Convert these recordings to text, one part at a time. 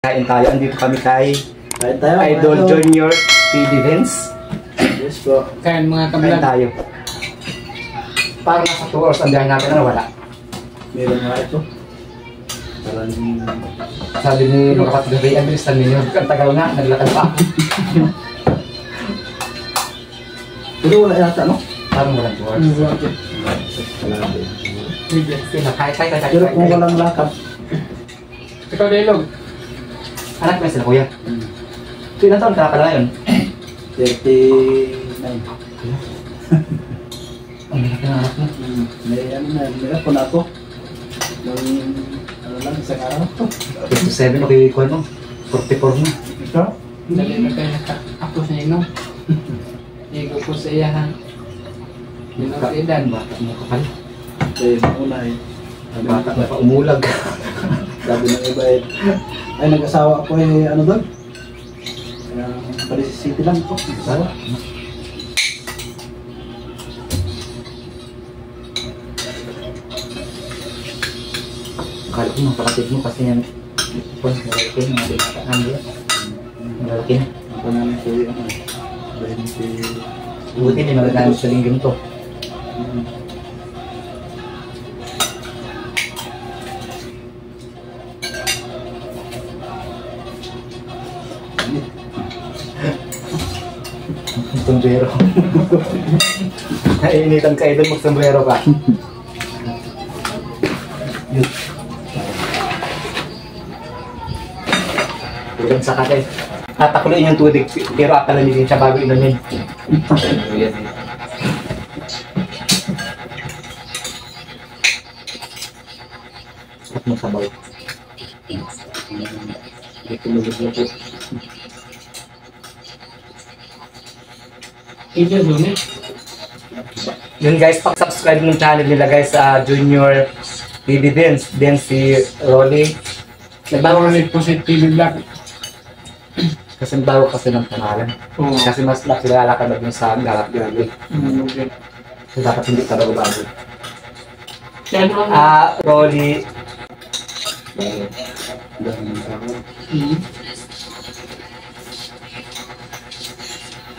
Kain tayo. Andito kami kay tayo, Idol Junior PD Vince. Yes po. Kain mga Kain kablan. tayo. Parang nasa 2 hours ang biyahe natin na wala. Meron nga ito. Parang Sabi ni mga kapatid gabi, ang bilis namin yun. Ang tagal nga, naglakad pa. pero wala yata, no? Parang walang 2 hours. Kaya. Pero kung walang lakad, Ikaw, Delog. Anak mo sila kuya. So ilan taon ka na pala ngayon? 39. Ang laki ng anak mo. May ako na ako. Nung, lang, isang araw. 57, okay, kuha mo. 44 mo. Ikaw? Dali na kayo ako sa inyo. Igo ko sa iyahan. Edad. Bata mo ka pala. Kaya mauna eh. Ang bata mo pa umulag. Sabi ng iba eh, ay nag-asawa ako eh, ano doon? Paris City lang ako. Nag-asawa? Akala ko mga kapatid mo kasi yan. Kung malalaki mga binataan nila. Malalaki na. Ang pangalan ko yung 20. Buti din magagamit sa linggong to. Sombrero. Nainitan ka idol, mag-sombrero ka. Tulang sa kate. Tatakuloyin yung tubig, pero atalamigin siya bago inumin. At mo sabaw. Dito lubog-lubog. Edad doon eh. Yun guys, pag-subscribe ng channel nila guys sa Junior TV Vince. Then si Rolly. Nagbago Nagbawalit po si TV Black. kasi bago kasi ng pangalan. Oo. Kasi mas nakilala ka na dun sa Galap Gabi. Okay. So dapat hindi ka bago-bago. Yan ang... Rolly.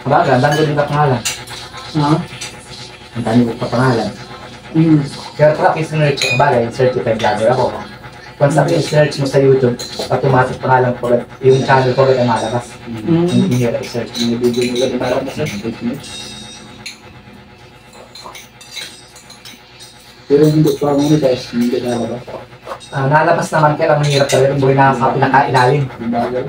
Baga, ang dami ko din ka pangalan. Ha? Ang dami ko pa pangalan. Pero kung i-search, bagay, certified vlogger ako. Once na i-search mo sa YouTube, automatic pangalan ko, yung channel ko rin ang malabas. Hindi nila i-search. May video mo lang para sa pero hindi pa mo guys, hindi na ba? Nalabas naman kaya lang mahirap talaga yung buhay na sa pinaka-ilalim. Bagal.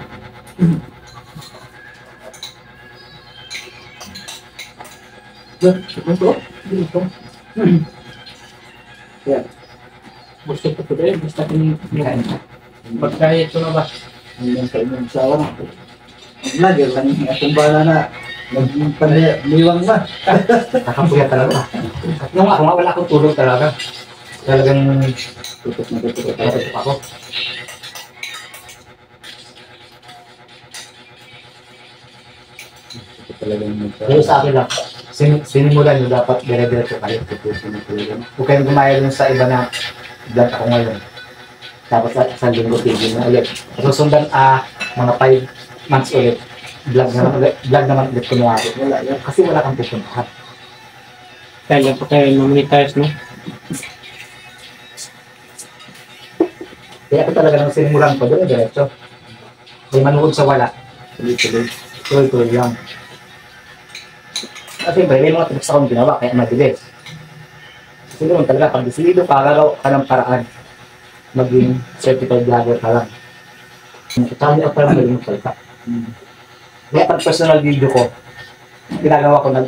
Ito. Yan. Gusto ko po rin. Basta kung Kain. pagkaya ito na ba? Hanggang sa inyong sawa na. Ang vlogger lang yung atong bala na nagpaniwang ba? Nakapuyat talaga. Yung ako nga, wala akong tulog talaga. Talagang Tutok na tutok. tutok ako. Ito talagang Pero sa akin lang, sinimulan nyo dapat dire-diretso kayo. Huwag kayong gumaya dun sa iba na vlog ako ngayon. Tapos sa linggo TV na ulit. Susundan mga 5 months ulit. Vlog naman ulit kunwari. wala yan. Kasi wala kang pupuntahan. Kaya po kayo mamonetize, no? Kaya ako talaga nang sinimulan ko, dire-diretso. May manuod sa wala. Tuloy-tuloy. Tuloy-tuloy lang. At siyempre, may mga tips akong ginawa, kaya mabilis. Kasi naman talaga, pag desidido ka, gagawa ka ng paraan. Maging certified vlogger ka lang. Kaya ako parang maging magsalita. Kaya pag personal video ko, ginagawa ko na,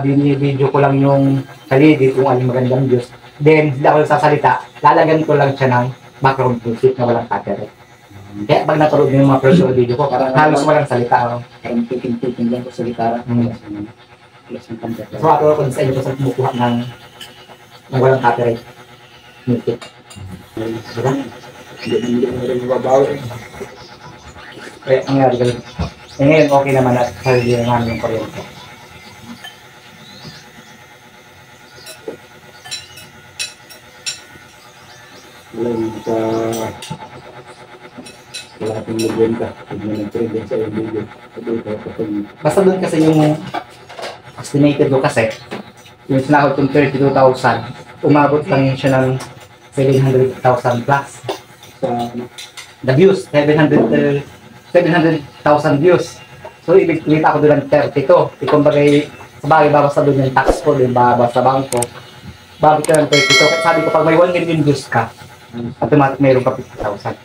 binibideo ko lang yung salidi kung anong magandang views. Then, hindi ako nagsasalita, lalagyan ko lang siya ng background music na walang copyright. Kaya pag natuloy yung mga personal video ko, halos walang salita. Parang piking-piking lang ko sa gitara. Plus ng kanta. So ako kung sa inyo ko sa kumukuha ng walang copyright music. Diba? Hindi mo rin mababawi. Kaya ang nangyari ganun. Ngayon okay naman at sarili naman yung kuryente. Wala yung Kalating million ka. Pag may nag-trade sa yung video. Kapag Basta doon kasi yung estimated ko kasi, yung sinahod kong 32,000, umabot lang yun siya ng 700,000 plus. sa The views, 700,000 views. So, ibig kita ko doon ng 32. Kumbaga, sa bagay, babasa doon yung tax ko, din babasa sa bangko. Babit ka ng 32. Kaya sabi ko, pag may 1 million views ka, automatic mayroon ka 50,000.